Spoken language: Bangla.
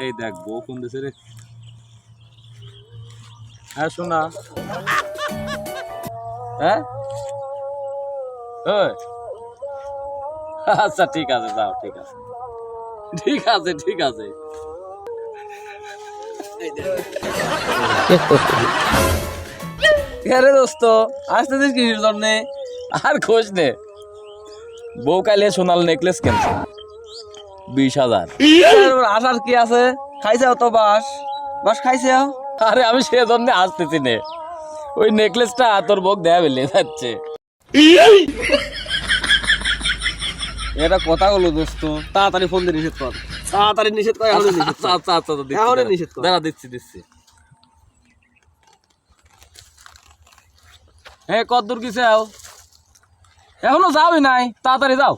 এই দেখ বউ ফোন দিছে রে। হ্যাঁ শোনা, হ্যাঁ ওই আচ্ছা ঠিক আছে যাও, ঠিক আছে ঠিক আছে ঠিক আছে। আরে দোস্ত আসতেছিস কিসের জন্য? আর খোঁজ নে, বউ কালে সোনাল নেকলেস কিনছে 20,000। আসার কি আছে? খাইছাও তো বাস, বাস খাইছাও। আরে আমি সেজন্য আসতেছি নে, ওই নেকলেসটা তোর বউ দেয়া বেলে যাচ্ছে। এটা কথা হলো দোস্ত, তাড়াতাড়ি ফোন দিয়ে নিষেধ কর, তাড়াতাড়ি নিষেধ কর, এখনই নিষেধ কর। আচ্ছা আচ্ছা এখনই নিষেধ কর। দাঁড়া দিচ্ছি দিচ্ছি। হ্যাঁ কত দূর গেছে? এখনো যাওই নাই, তাড়াতাড়ি যাও।